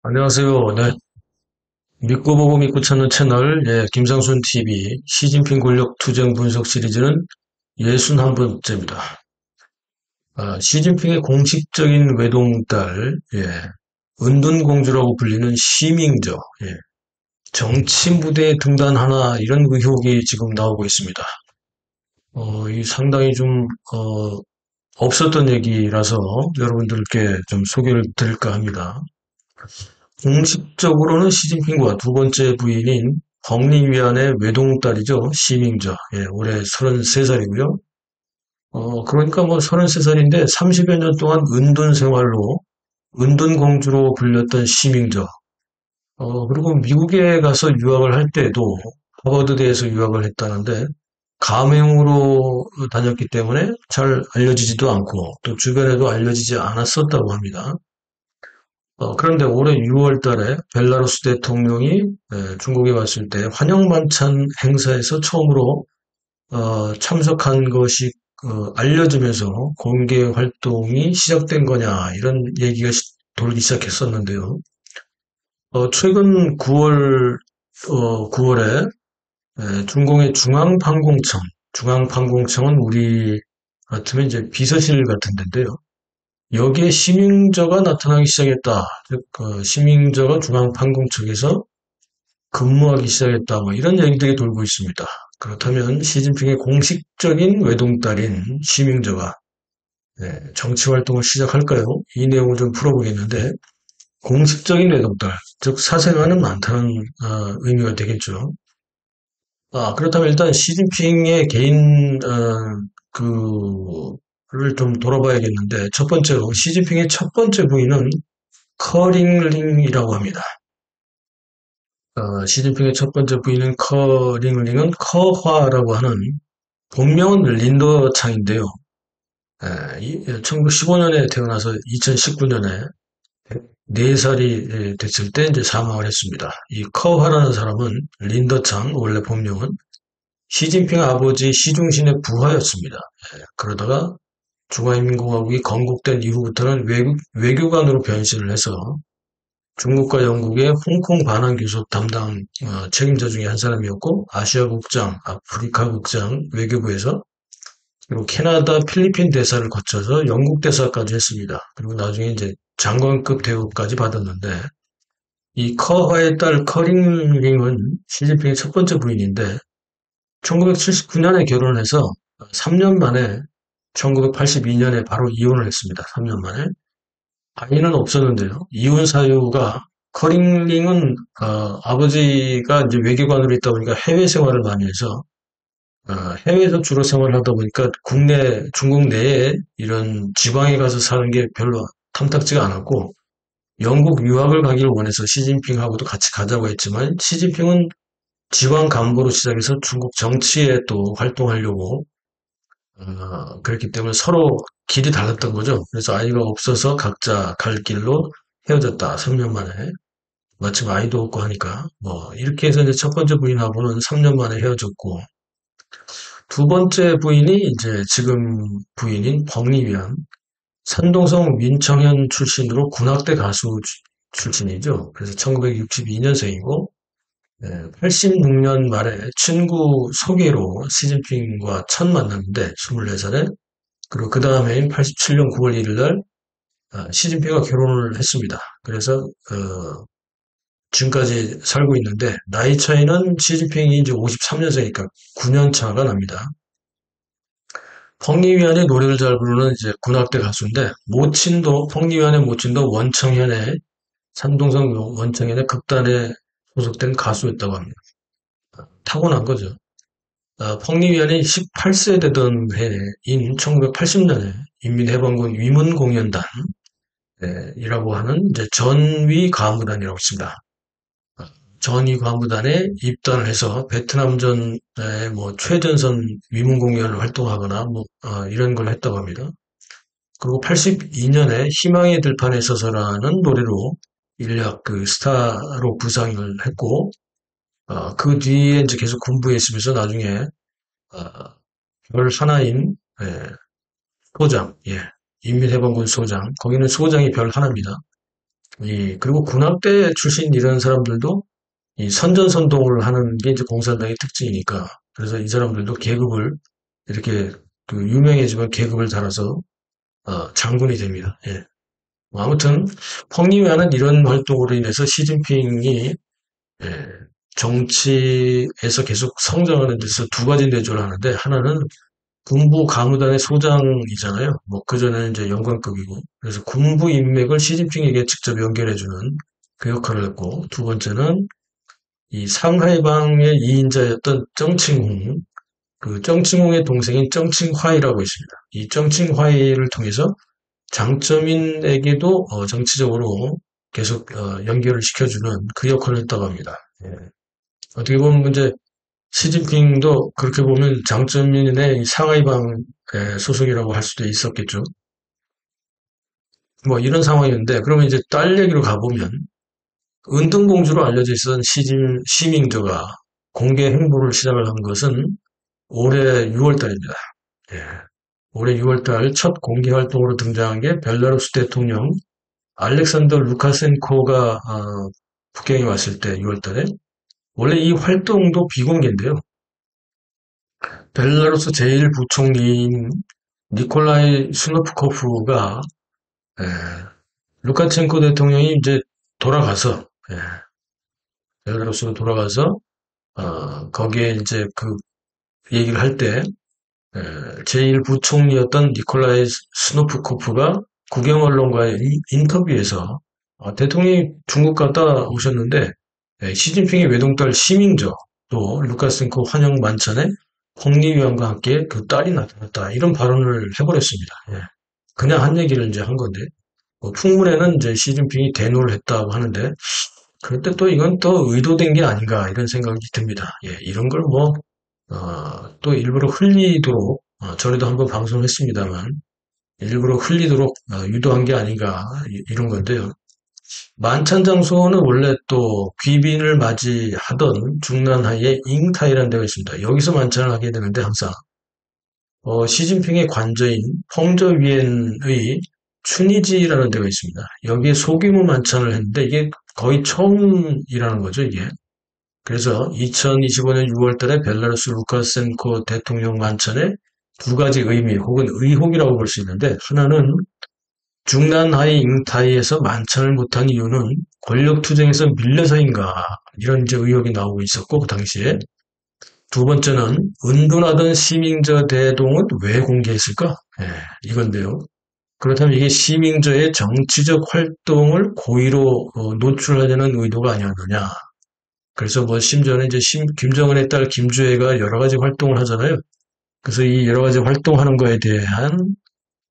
안녕하세요. 네. 믿고 보고 믿고 찾는 채널, 김상순 TV, 시진핑 권력 투쟁 분석 시리즈는 61번째입니다. 시진핑의 공식적인 외동딸, 은둔공주라고 불리는 시밍저, 정치 무대에 등단하나, 이런 의혹이 지금 나오고 있습니다. 이 상당히 좀, 없었던 얘기라서 여러분들께 좀 소개를 드릴까 합니다. 공식적으로는 시진핑과 두 번째 부인인 펑리위안의 외동딸이죠. 시밍저. 올해 33살이고요. 그러니까 뭐 33살인데 30여 년 동안 은둔 생활로 은둔공주로 불렸던 시밍저. 그리고 미국에 가서 유학을 할 때도 하버드대에서 유학을 했다는데 가명으로 다녔기 때문에 잘 알려지지도 않고 또 주변에도 알려지지 않았었다고 합니다. 그런데 올해 6월 달에 벨라루스 대통령이 중국에 왔을 때 환영 만찬 행사에서 처음으로 참석한 것이 알려지면서 공개 활동이 시작된 거냐 이런 얘기가 돌기 시작했었는데요. 최근 9월에 중공의 중앙방공청은 우리 같으면 이제 비서실 같은 데인데요. 여기에 시민저가 나타나기 시작했다. 즉, 시민저가 중앙판공청에서 근무하기 시작했다. 뭐 이런 얘기들이 돌고 있습니다. 그렇다면 시진핑의 공식적인 외동딸인 시민저가 정치 활동을 시작할까요? 이 내용을 좀 풀어보겠는데 공식적인 외동딸, 즉 사생아는 많다는 의미가 되겠죠. 그렇다면 일단 시진핑의 개인 그를 좀 돌아봐야겠는데 첫 번째로 시진핑의 첫 번째 부인은 커링링이라고 합니다. 시진핑의 첫 번째 부인은 커링링은 커화라고 하는 본명은 린더창인데요. 1915년에 태어나서 2019년에 4살이 됐을 때 이제 사망을 했습니다. 이 커화라는 사람은 린더창 원래 본명은 시진핑 아버지 시중신의 부하였습니다. 그러다가 중화인민공화국이 건국된 이후부터는 외교관으로 변신을 해서 중국과 영국의 홍콩 반환 교섭 담당 책임자 중에 한 사람이었고 아시아 국장, 아프리카 국장 외교부에서 그리고 캐나다, 필리핀 대사를 거쳐서 영국 대사까지 했습니다. 그리고 나중에 이제 장관급 대우까지 받았는데 이 커화의 딸 커링링은 시진핑의 첫 번째 부인인데 1979년에 결혼을 해서 3년 만에 1982년에 바로 이혼을 했습니다. 3년 만에. 아이는 없었는데요. 이혼 사유가 커링링은 아버지가 이제 외교관으로 있다 보니까 해외 생활을 많이 해서 해외에서 주로 생활을 하다 보니까 중국 내에 이런 지방에 가서 사는 게 별로 탐탁지가 않았고 영국 유학을 가기를 원해서 시진핑하고도 같이 가자고 했지만 시진핑은 지방 간부로 시작해서 중국 정치에 또 활동하려고 그랬기 때문에 서로 길이 달랐던 거죠. 그래서 아이가 없어서 각자 갈 길로 헤어졌다. 3년 만에. 마침 아이도 없고 하니까. 뭐, 이렇게 해서 이제 첫 번째 부인하고는 3년 만에 헤어졌고, 두 번째 부인이 이제 지금 부인인 펑리위안. 산동성 민청현 출신으로 군악대 가수 출신이죠. 그래서 1962년생이고, 86년 말에 친구 소개로 시진핑과 첫 만났는데, 24살에. 그리고 그 다음해인 87년 9월 1일 날 시진핑과 결혼을 했습니다. 그래서 지금까지 살고 있는데 나이 차이는 시진핑이 이제 53년생이니까 9년 차가 납니다. 펑리위안의 노래를 잘 부르는 이제 군악대 가수인데 모친도 펑리위안의 모친도 원청현의 산동성 원청현의 극단에 소속된 가수였다고 합니다. 타고난 거죠. 펑리위안이 18세 되던 해인 1980년에 인민해방군 위문공연단 이라고 하는 이제 전위 과무단이라고 있습니다. 전위 과무단에 입단을 해서 베트남전에 뭐 최전선 위문공연을 활동하거나 뭐 이런 걸 했다고 합니다. 그리고 82년에 희망의 들판에 서서라는 노래로 인력 그 스타로 부상을 했고 그 뒤에 이제 계속 군부에 있으면서 나중에 별 하나인 소장, 인민해방군 소장, 거기는 소장이 별 하나입니다. 그리고 군악대 출신 이런 사람들도 이 선전선동을 하는 게 이제 공산당의 특징이니까. 그래서 이 사람들도 계급을 이렇게 그 유명해지면 계급을 달아서 장군이 됩니다. 예. 뭐 아무튼 펑리위안은 이런 활동으로 인해서 시진핑이 예, 정치에서 계속 성장하는 데서 두 가지 내조를 하는데 하나는 군부 가무단의 소장이잖아요. 뭐 그전에는 이제 영관급이고 그래서 군부 인맥을 시진핑에게 직접 연결해주는 그 역할을 했고 두 번째는 이 상하이방의 2인자였던 정칭홍 그 정칭홍의 동생인 정칭화이라고 있습니다. 이 정칭화이를 통해서 장점인에게도 정치적으로 계속 연결을 시켜주는 그 역할을 했다고 합니다. 예. 어떻게 보면 이제 시진핑도 그렇게 보면 장점인의 상하이방 소속이라고 할 수도 있었겠죠. 뭐 이런 상황이었는데 그러면 이제 딸 얘기로 가보면 은둔공주로 알려져 있었던 시밍저가 공개 행보를 시작을 한 것은 올해 6월 달입니다. 예. 올해 6월 달 첫 공개 활동으로 등장한 게 벨라루스 대통령 알렉산더 루카센코가 북경에 왔을 때 6월 달에 원래 이 활동도 비공개인데요. 벨라루스 제1부총리인 니콜라이 스노프코프가 예, 루카첸코 대통령이 이제 돌아가서 예, 벨라루스로 돌아가서 거기에 이제 그 얘기를 할 때 제1부총리였던 니콜라이 스노프코프가 국영 언론과의 인터뷰에서 대통령이 중국 갔다 오셨는데 시진핑의 외동딸 시밍저 또 루카센코 환영 만찬에 홍리위원과 함께 그 딸이 나타났다 이런 발언을 해버렸습니다. 예. 그냥 한 얘기를 이제 한 건데 뭐 풍문에는 이제 시진핑이 대노를 했다고 하는데 그럴 때 또 이건 또 의도된 게 아닌가 이런 생각이 듭니다. 예, 이런 걸 뭐 또 일부러 흘리도록 전에도 한번 방송했습니다만 일부러 흘리도록 유도한 게 아닌가 이런 건데요. 만찬 장소는 원래 또 귀빈을 맞이하던 중난하이의 잉타이라는 데가 있습니다. 여기서 만찬을 하게 되는데 항상 시진핑의 관저인 펑저위엔의 춘이지라는 데가 있습니다. 여기에 소규모 만찬을 했는데 이게 거의 처음이라는 거죠, 이게. 그래서 2025년 6월 달에 벨라루스 루카센코 대통령 만찬에 두 가지 의미 혹은 의혹이라고 볼 수 있는데 하나는 중난하이 잉타이에서 만찬을 못한 이유는 권력투쟁에서 밀려서인가 이런 이제 의혹이 나오고 있었고 그 당시에 두 번째는 은둔하던 시밍저 대동은 왜 공개했을까? 예, 이건데요. 그렇다면 이게 시밍저의 정치적 활동을 고의로 노출하려는 의도가 아니었느냐. 그래서 뭐 심지어는 이제 김정은의 딸 김주애가 여러 가지 활동을 하잖아요. 그래서 이 여러 가지 활동하는 거에 대한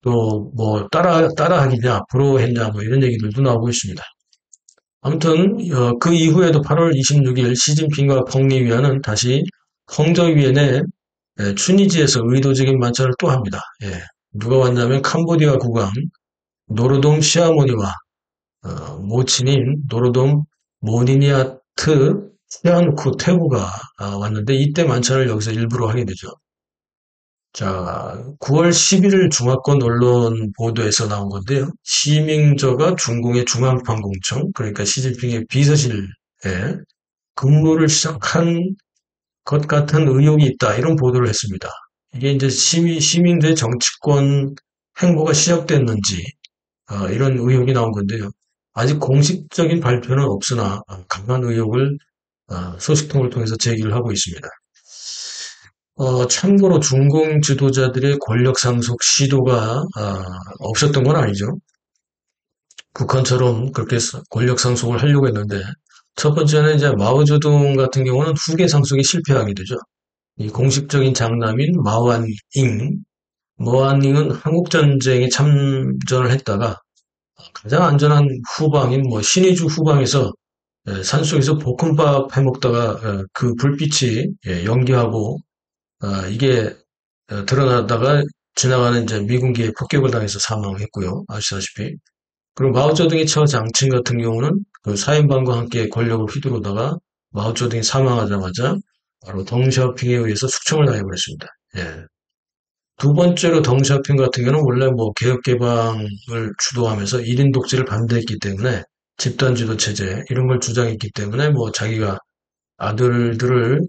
또 뭐 따라하기냐, 부러워했냐, 뭐 이런 얘기들도 나오고 있습니다. 아무튼 그 이후에도 8월 26일 시진핑과 펑리위안은 다시 펑저위엔의 춘이지에서 의도적인 만찬을 또 합니다. 예. 누가 왔냐면 캄보디아 국왕 노로돔 시아모니와 모친인 노로돔 모니니아트 시안쿠 태후가 왔는데 이때 만찬을 여기서 일부러 하게 되죠. 자, 9월 11일 중화권 언론 보도에서 나온 건데요. 시밍저가 중공의 중앙방공청, 그러니까 시진핑의 비서실에 근무를 시작한 것 같은 의혹이 있다. 이런 보도를 했습니다. 이게 이제 시민들의 정치권 행보가 시작됐는지 이런 의혹이 나온 건데요. 아직 공식적인 발표는 없으나 강한 의혹을 소식통을 통해서 제기를 하고 있습니다. 참고로 중공 지도자들의 권력 상속 시도가 없었던 건 아니죠. 북한처럼 그렇게 권력 상속을 하려고 했는데 첫 번째는 이제 마오쩌둥 같은 경우는 후계 상속에 실패하게 되죠. 이 공식적인 장남인 마오안닝은 한국전쟁에 참전을 했다가 가장 안전한 후방인 뭐 신의주 후방에서 산속에서 볶음밥 해먹다가 그 불빛이 연기하고 이게 드러나다가 지나가는 이제 미군기에 폭격을 당해서 사망했고요. 아시다시피. 그리고 마오쩌둥의 처 장친 같은 경우는 그 사인방과 함께 권력을 휘두르다가 마오쩌둥이 사망하자마자 바로 덩샤오핑에 의해서 숙청을 당해버렸습니다. 예. 두 번째로 덩샤오핑 같은 경우는 원래 뭐 개혁개방을 주도하면서 1인 독재를 반대했기 때문에 집단지도 체제 이런 걸 주장했기 때문에 뭐 자기가 아들들을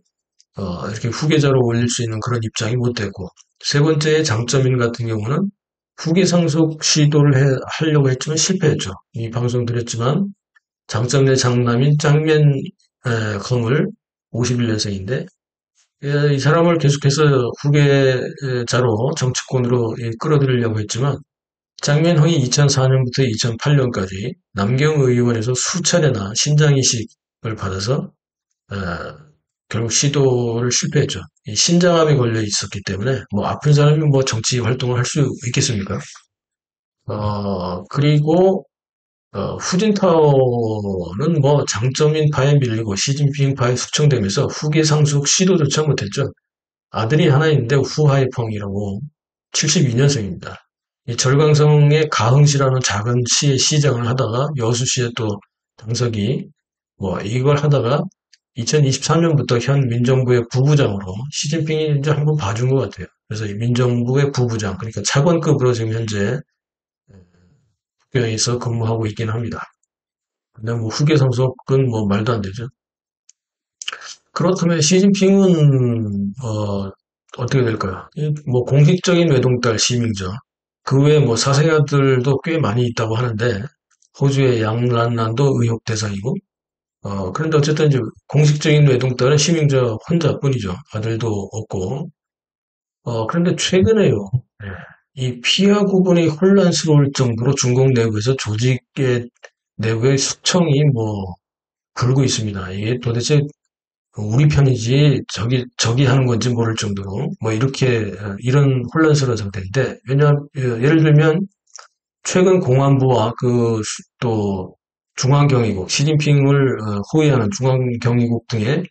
이렇게 후계자로 올릴 수 있는 그런 입장이 못 됐고 세 번째 장점인 같은 경우는 후계 상속 시도를 하려고 했지만 실패했죠. 이 방송 드렸지만 장점 내 장남인 짱면 검을 51년생인데 이 사람을 계속해서 후계자로 정치권으로 끌어들이려고 했지만 장면홍이 2004년부터 2008년까지 남경의원에서 수차례나 신장이식을 받아서 어, 결국 시도를 실패했죠. 이 신장암에 걸려 있었기 때문에 뭐 아픈 사람이 뭐 정치 활동을 할 수 있겠습니까? 그리고 후진타오는 뭐 장점인 파에 밀리고 시진핑 파에 숙청되면서 후계 상속 시도조차 못했죠. 아들이 하나 있는데 후하이펑이라고 72년생입니다. 이 절강성의 가흥시라는 작은 시의 시장을 하다가 여수시에 또 당석이 뭐 이걸 하다가 2023년부터 현 민정부의 부부장으로 시진핑이 이제 한번 봐준 것 같아요. 그래서 이 민정부의 부부장, 그러니까 차관급으로 지금 현재 국회에서 근무하고 있긴 합니다. 근데 뭐 후계 상속은 뭐 말도 안 되죠. 그렇다면 시진핑은 어떻게 될까요? 뭐 공식적인 외동딸 시밍저 그 외에 뭐 사생아들도 꽤 많이 있다고 하는데 호주의 양란란도 의혹 대상이고 그런데 어쨌든 이제 공식적인 외동딸은 시밍저 혼자뿐이죠. 아들도 없고 그런데 최근에요. 예, 이 피하 구분이 혼란스러울 정도로 중국 내부에서 조직의 내부의 숙청이 뭐 불고 있습니다. 이게 도대체 우리 편이지 저기 하는 건지 모를 정도로 뭐 이렇게 이런 혼란스러운 상태인데 왜냐하면 예를 들면 최근 공안부와 그 또 중앙경위국 시진핑을 호위하는 중앙경위국 등의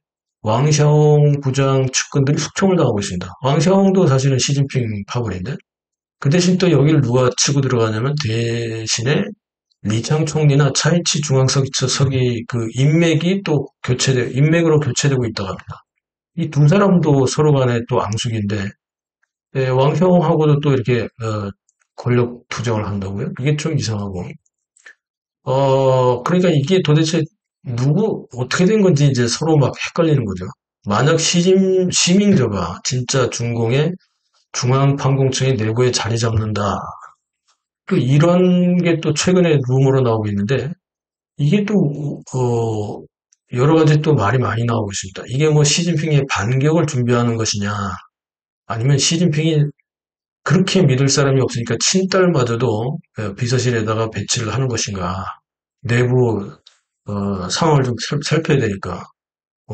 왕샤옹 부장 측근들이 숙청을 당하고 있습니다. 왕샤옹도 사실은 시진핑 파벌인데 그 대신 또 여기를 누가 치고 들어가냐면 대신에 리창 총리나 차이치 중앙서기 그 인맥이 또 인맥으로 교체되고 있다고 합니다. 이 두 사람도 서로 간에 또 앙숙인데 왕형하고도 또 이렇게 권력 투쟁을 한다고요? 이게 좀 이상하고 그러니까 이게 도대체 어떻게 된 건지 이제 서로 막 헷갈리는 거죠. 만약 시민저가 진짜 중공의 중앙판공청의 내부에 자리 잡는다. 또 이런 게 또 최근에 루머로 나오고 있는데 이게 또 여러 가지 또 말이 많이 나오고 있습니다. 이게 뭐 시진핑의 반격을 준비하는 것이냐 아니면 시진핑이 그렇게 믿을 사람이 없으니까 친딸마저도 비서실에다가 배치를 하는 것인가 내부 상황을 좀 살펴야 되니까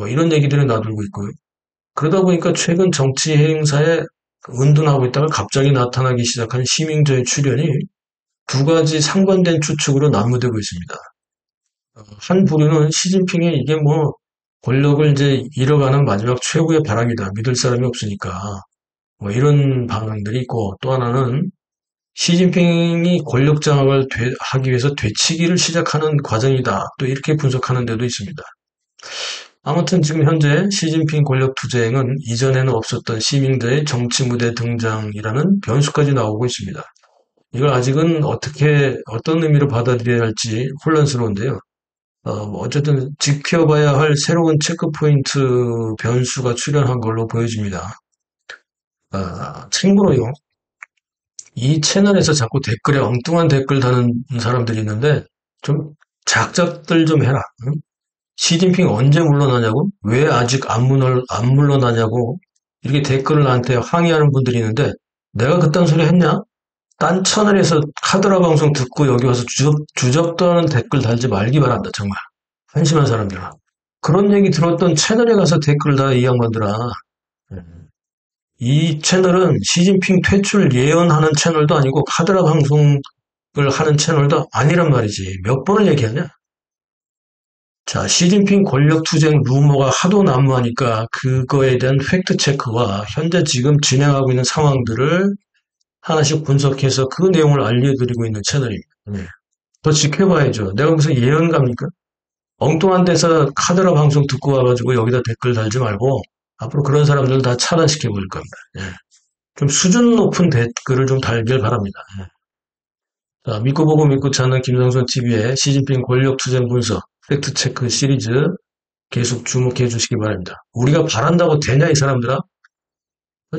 이런 얘기들이 나돌고 있고요. 그러다 보니까 최근 정치 행사에 은둔하고 있다가 갑자기 나타나기 시작한 시민저의 출현이 두 가지 상반된 추측으로 난무되고 있습니다. 한 부류는 시진핑의 이게 뭐 권력을 이제 잃어가는 마지막 최후의 발악이다. 믿을 사람이 없으니까. 뭐 이런 반응들이 있고 또 하나는 시진핑이 권력 장악을 하기 위해서 되치기를 시작하는 과정이다. 또 이렇게 분석하는 데도 있습니다. 아무튼 지금 현재 시진핑 권력 투쟁은 이전에는 없었던 시민들의 정치 무대 등장이라는 변수까지 나오고 있습니다. 이걸 아직은 어떤 의미로 받아들여야 할지 혼란스러운데요. 어쨌든 지켜봐야 할 새로운 체크포인트 변수가 출현한 걸로 보여집니다. 참고로요, 이 채널에서 자꾸 댓글에 엉뚱한 댓글 다는 사람들이 있는데, 좀 작작들 좀 해라. 응? 시진핑 언제 물러나냐고? 왜 아직 안 물러나냐고? 이렇게 댓글을 나한테 항의하는 분들이 있는데, 내가 그딴 소리 했냐? 딴 채널에서 카드라 방송 듣고 여기 와서 주접떠는 댓글 달지 말기 바란다, 정말. 한심한 사람들아. 그런 얘기 들었던 채널에 가서 댓글 다 이 양반들아. 이 채널은 시진핑 퇴출 예언하는 채널도 아니고 카드라 방송을 하는 채널도 아니란 말이지. 몇 번을 얘기하냐? 자, 시진핑 권력 투쟁 루머가 하도 난무하니까 그거에 대한 팩트 체크와 현재 지금 진행하고 있는 상황들을 하나씩 분석해서 그 내용을 알려드리고 있는 채널입니다. 네. 더 지켜봐야죠. 내가 무슨 예언가입니까? 엉뚱한 데서 카드라 방송 듣고 와가지고 여기다 댓글 달지 말고 앞으로 그런 사람들 다 차단시켜 볼 겁니다. 예. 좀 수준 높은 댓글을 좀 달길 바랍니다. 예. 자, 믿고 보고 믿고 찾는 김성선 TV의 시진핑 권력투쟁 분석 팩트체크 시리즈 계속 주목해 주시기 바랍니다. 우리가 바란다고 되냐, 이 사람들아?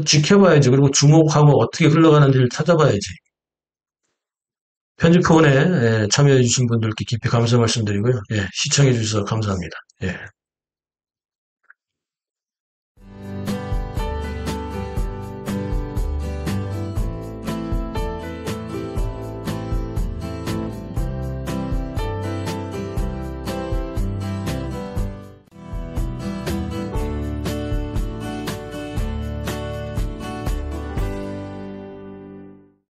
지켜봐야지. 그리고 주목하고 어떻게 흘러가는지를 찾아봐야지. 편집 후원에 참여해 주신 분들께 깊이 감사 말씀드리고요. 예, 시청해 주셔서 감사합니다. 예.